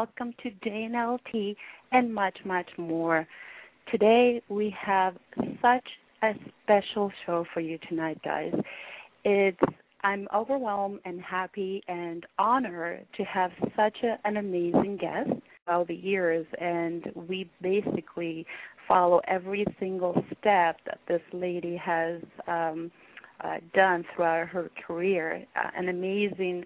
welcome to JNLT and much, much more. Today we have such a special show for you tonight, guys. I'm overwhelmed and happy and honored to have such an amazing guest throughout the years, and we basically follow every single step that this lady has done throughout her career. An amazing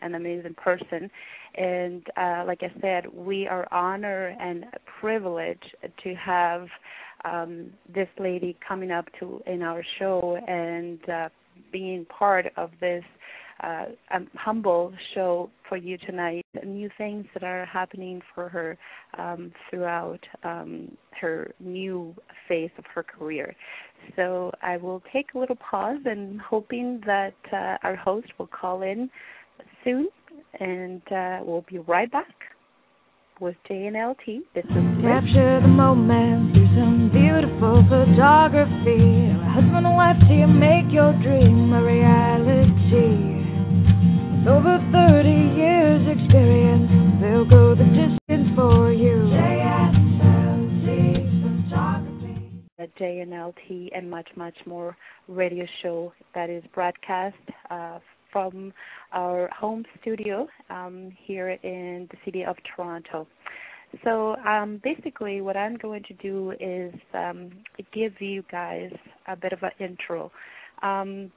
person, and like I said, we are honored and privileged to have this lady coming up in our show and being part of this humble show for you tonight. New things that are happening for her throughout her new phase of her career. So I will take a little pause and hoping that our host will call in soon, and we'll be right back with JNLT. This is Capture the moment through some beautiful photography. A husband and wife to you, make your dream a reality. With over 30 years experience, they'll go the distance for you. JNLT photography. A JNLT and much, much more radio show that is broadcast from our home studio here in the city of Toronto. So basically what I'm going to do is give you guys a bit of an intro.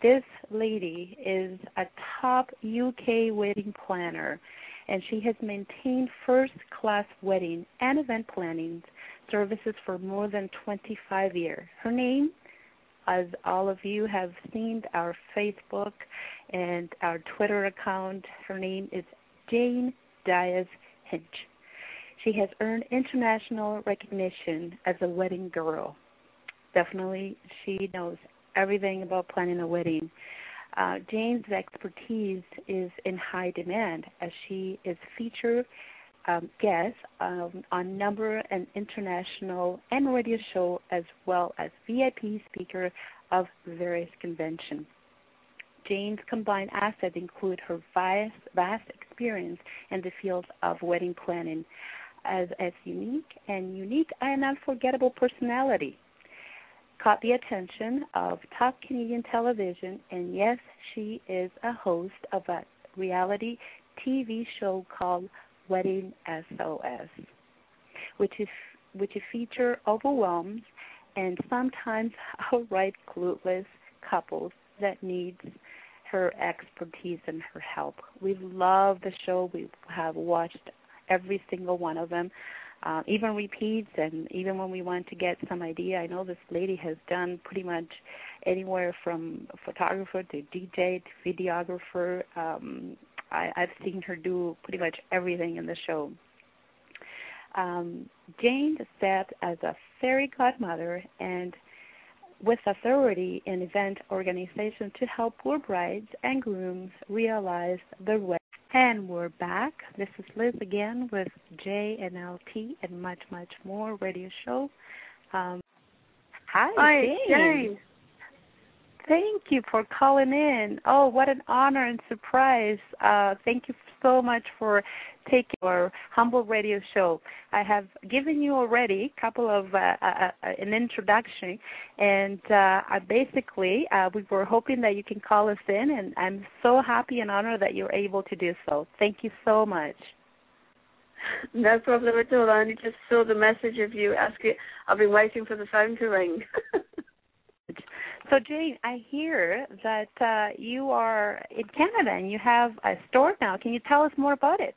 This lady is a top UK wedding planner, and she has maintained first-class wedding and event planning services for more than 25 years. Her name, as all of you have seen our Facebook and our Twitter account, her name is Jane Hinch. She has earned international recognition as a wedding girl. Definitely, she knows everything about planning a wedding. Jane's expertise is in high demand as she is featured guest on number and international and radio show, as well as VIP speaker of various conventions. Jane's combined assets include her vast experience in the field of wedding planning as unique and unforgettable personality. Caught the attention of top Canadian television, and yes, she is a host of a reality TV show called Wedding SOS, which feature overwhelmed and sometimes outright clueless couples that need her expertise and her help. We love the show. We have watched every single one of them, even repeats, and even when we want to get some idea. I know this lady has done pretty much anywhere from photographer to DJ to videographer. I've seen her do pretty much everything in the show. Jane stepped as a fairy godmother and with authority in event organization to help poor brides and grooms realize their wedding. And we're back. This is Liz again with JNLT and much, much more radio show. Hi, Jane. Thank you for calling in. Oh, what an honor and surprise. Thank you so much for taking our humble radio show. I have given you already a couple of an introduction, and we were hoping that you can call us in, and I'm so happy and honored that you're able to do so. Thank you so much. No problem at all. I only just saw the message of you asking. I've been waiting for the phone to ring. So, Jane, I hear that you are in Canada and you have a store now. Can you tell us more about it?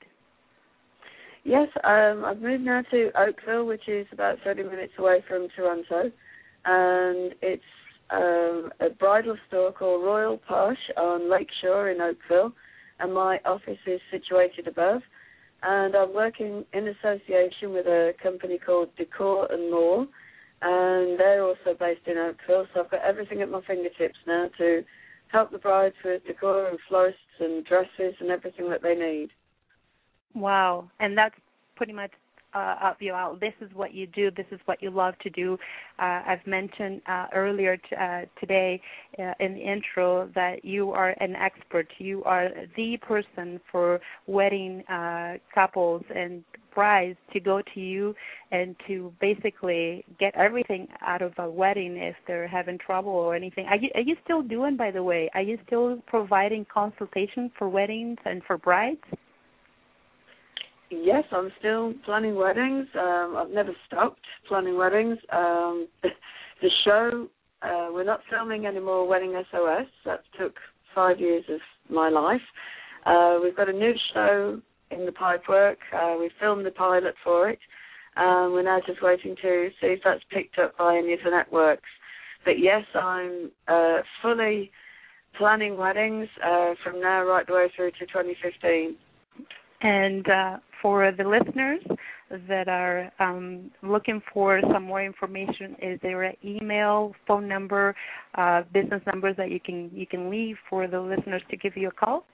Yes, I've moved now to Oakville, which is about 30 minutes away from Toronto, and it's a bridal store called Royal Posh on Lakeshore in Oakville, and my office is situated above, and I'm working in association with a company called Decor and More, and they're also based in Oakville, so I've got everything at my fingertips now to help the brides with decor and florists and dresses and everything that they need. Wow, and that's pretty much up your alley. This is what you do. This is what you love to do. I've mentioned earlier today in the intro that you are an expert. You are the person for wedding couples and brides to go to you and to basically get everything out of a wedding if they're having trouble or anything. Are you still doing, by the way, are you still providing consultation for weddings and for brides? Yes, I'm still planning weddings. I've never stopped planning weddings. The show, we're not filming any more Wedding SOS. That took 5 years of my life. We've got a new show in the pipework. We filmed the pilot for it. We're now just waiting to see if that's picked up by any of the networks. But yes, I'm fully planning weddings from now right the way through to 2015. And for the listeners that are looking for some more information, is there an email, phone number, business numbers that you can leave for the listeners to give you a call?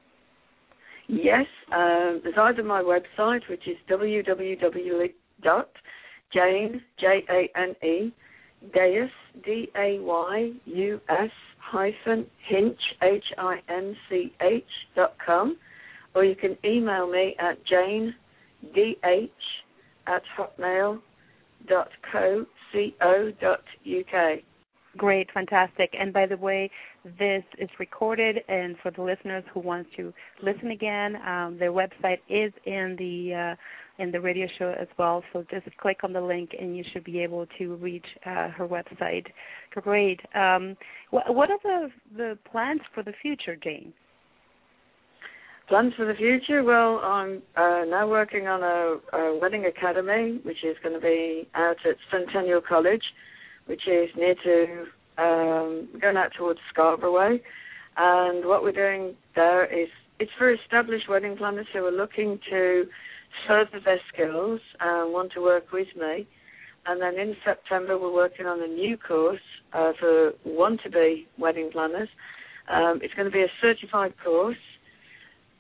Yes, there's either my website, which is www.jane, Jane, Dayus, Dayus, Hinch, Hinch.com, or you can email me at janedh@hotmail.co.uk. Great, fantastic. And by the way, this is recorded, and for the listeners who want to listen again, their website is in the radio show as well. So just click on the link, and you should be able to reach her website. Great. What are the plans for the future, Jane? Plans for the future? Well, I'm now working on a wedding academy, which is going to be out at Centennial College, which is near to, going out towards Scarborough Way. And what we're doing there is, it's for established wedding planners who are looking to further their skills and want to work with me. And then in September, we're working on a new course for want-to-be wedding planners. It's going to be a certified course,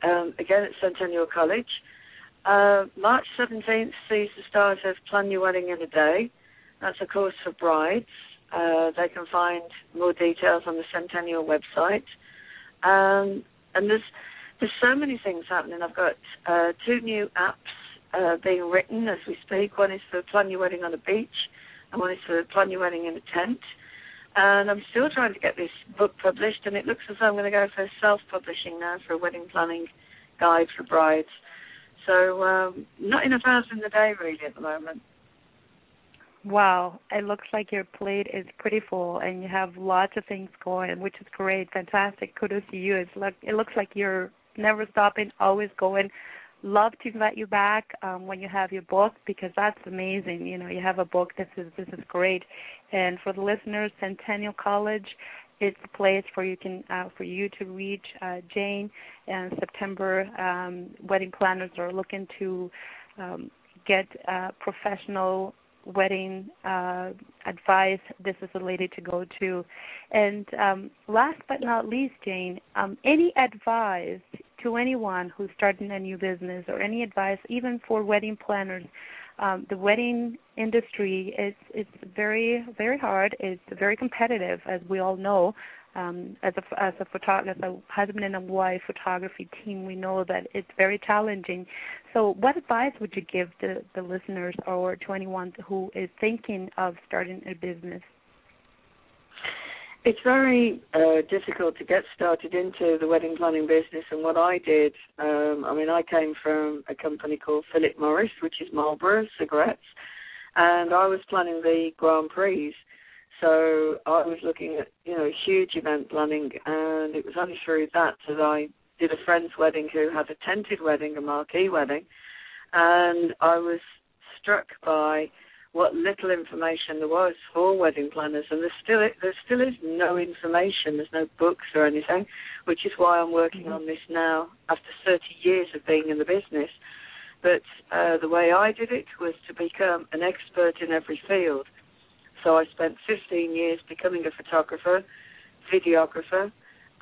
again at Centennial College. March 17th sees the start of Plan Your Wedding in a Day. That's a course for brides. They can find more details on the Centennial website. And there's so many things happening. I've got 2 new apps being written as we speak. One is for Plan Your Wedding on a beach, and one is for Plan Your Wedding in a tent. And I'm still trying to get this book published, and it looks as though I'm going to go for self-publishing now for a wedding planning guide for brides. So not enough hours in the day, really, at the moment. Wow, it looks like your plate is pretty full, and you have lots of things going, which is great, fantastic. Kudos to you. It looks like you're never stopping, always going. Love to invite you back when you have your book, because that's amazing. You know, you have a book. This is great. And for the listeners, Centennial College, it's a place for you to reach Jane. And September, wedding planners are looking to get professional wedding advice. This is a lady to go to. And last but not least, Jane, any advice to anyone who's starting a new business, or any advice even for wedding planners? The wedding industry is very, very hard. It's very competitive, as we all know. As a husband and a wife photography team, we know that it's very challenging. So what advice would you give the listeners, or to anyone who is thinking of starting a business? It's very difficult to get started into the wedding planning business, and what I did, I came from a company called Philip Morris, which is Marlboro cigarettes, and I was planning the Grand Prix. So I was looking at, huge event planning, and it was only through that I did a friend's wedding who had a tented wedding, a marquee wedding, and I was struck by what little information there was for wedding planners, and there still is no information. There's no books or anything, which is why I'm working on this now after 30 years of being in the business. But the way I did it was to become an expert in every field. So I spent 15 years becoming a photographer, videographer.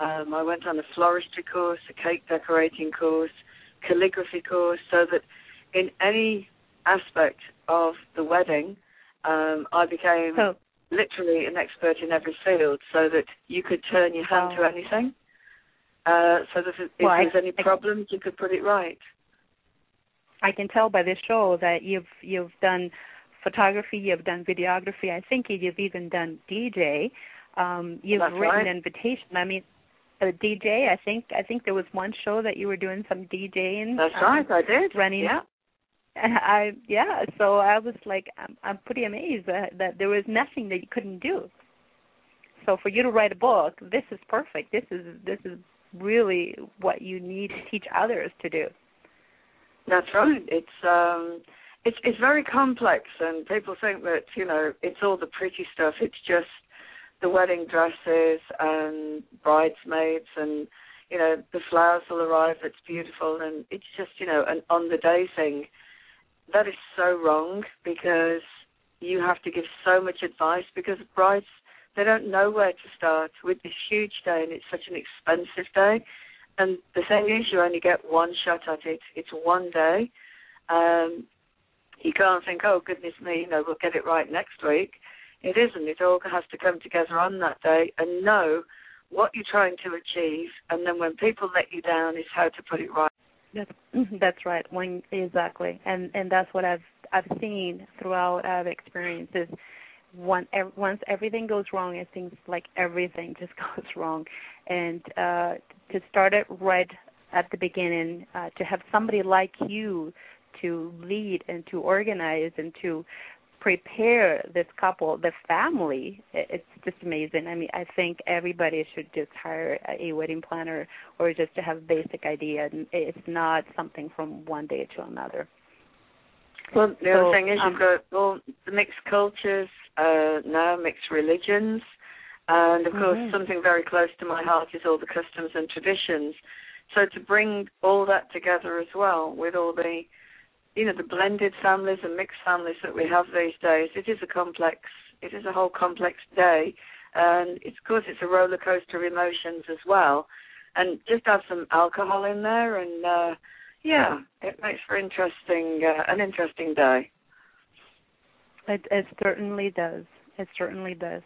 I went on a floristry course, a cake decorating course, calligraphy course, so that in any aspect of the wedding, I became literally an expert in every field, so that you could turn your hand to anything. So that if there's any problems, you could put it right. I can tell by this show that you've done photography, you've done videography. I think you've even done DJ. You've That's written right. invitation. I mean, DJ. I think there was one show that you were doing some DJing. That's right, I did. Running. Yeah. So I was like, I'm pretty amazed that there was nothing that you couldn't do. So for you to write a book, this is perfect. This is really what you need to teach others to do. That's right. It's very complex, and people think that, it's all the pretty stuff. It's just the wedding dresses and bridesmaids and, the flowers will arrive, it's beautiful, and it's just, an on-the-day thing. That is so wrong, because you have to give so much advice, because brides, they don't know where to start with this huge day, and it's such an expensive day. And the thing is, you only get one shot at it. It's one day. You can't think, oh, goodness me, we'll get it right next week. It isn't. It all has to come together on that day and know what you're trying to achieve, and then when people let you down, it's how to put it right. That's right. Exactly. And that's what I've seen throughout. I've experienced is once everything goes wrong, it seems like everything just goes wrong. And to start it right at the beginning, to have somebody like you to lead and to organize and to prepare this couple, the family, it's just amazing. I mean, I think everybody should just hire a wedding planner or just to have a basic idea. And it's not something from one day to another. Well, the other thing is you've got all the mixed cultures now, mixed religions, and of course something very close to my heart is all the customs and traditions. So to bring all that together as well with all the, the blended families and mixed families that we have these days, it is a whole complex day, and of course it's a roller coaster of emotions as well. And just have some alcohol in there, and yeah, it makes for an interesting day. It certainly does. It certainly does.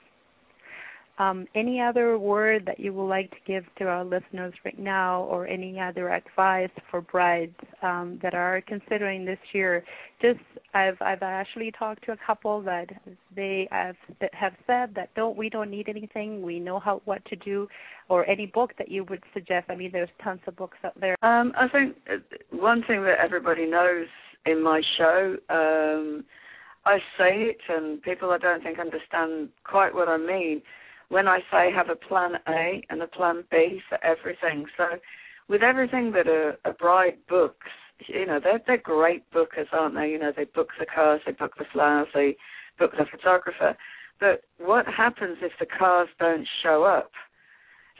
Any other word that you would like to give to our listeners right now, or any other advice for brides that are considering this year? I've actually talked to a couple that they have said that we don't need anything. We know what to do, or any book that you would suggest. I mean, there's tons of books out there. I think one thing that everybody knows in my show, I say it, and people I don't think understand quite what I mean when I say have a plan A and a plan B for everything. So with everything that a bride books, they're great bookers, aren't they? They book the cars, they book the flowers, they book the photographer. But what happens if the cars don't show up?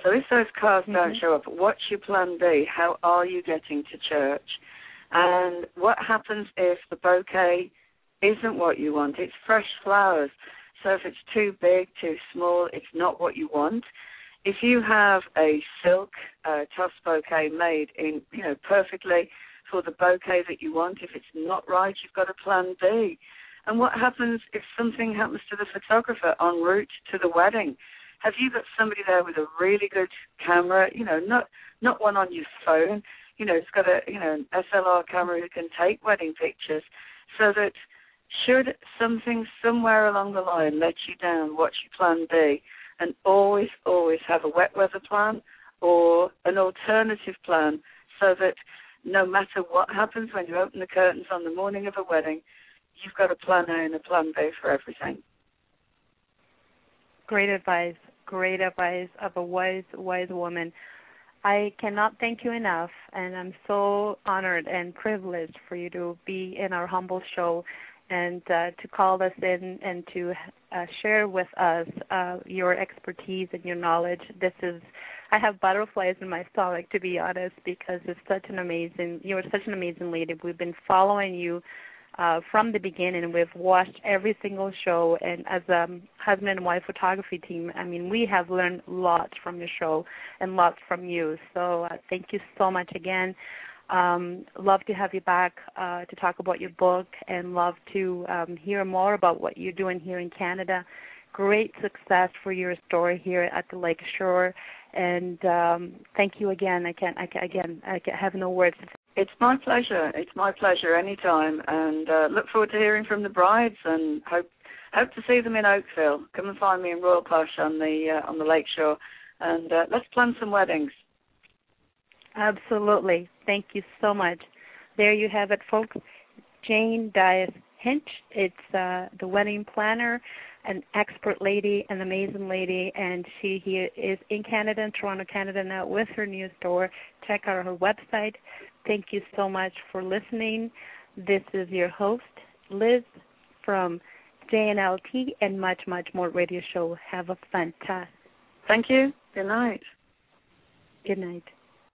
So if those cars don't show up, what's your plan B? How are you getting to church? And what happens if the bouquet isn't what you want? It's fresh flowers. So if it's too big, too small, it's not what you want. If you have a silk toss bouquet made in, perfectly for the bouquet that you want, if it's not right, you've got a plan B. And what happens if something happens to the photographer en route to the wedding? Have you got somebody there with a really good camera, not one on your phone? It's got an SLR camera who can take wedding pictures, so that should something somewhere along the line let you down, what's your plan B? And always, always have a wet weather plan or an alternative plan, so that no matter what happens when you open the curtains on the morning of a wedding, you've got a plan A and a plan B for everything. Great advice of a wise woman. I cannot thank you enough, and I'm so honored and privileged for you to be in our humble show and to call us in and to share with us your expertise and your knowledge. I have butterflies in my stomach, to be honest, because you're such an amazing lady. We've been following you from the beginning. We've watched every single show, and as a husband and wife photography team, I mean, we have learned lots from your show and lots from you. So thank you so much again. Love to have you back to talk about your book, and love to hear more about what you're doing here in Canada. Great success for your store here at the Lakeshore, and thank you again. I have no words. It's my pleasure. It's my pleasure anytime, and look forward to hearing from the brides, and hope to see them in Oakville. Come and find me in Royal Posh on the lakeshore, and let's plan some weddings. Absolutely. Thank you so much. There you have it, folks. Jane Hinch. It's the wedding planner, an expert lady, an amazing lady, and she is in Canada, in Toronto, Canada now with her new store. Check out her website. Thank you so much for listening. This is your host, Liz, from JNLT and Much, Much More Radio Show. Have a fantastic. Thank you. Good night. Good night.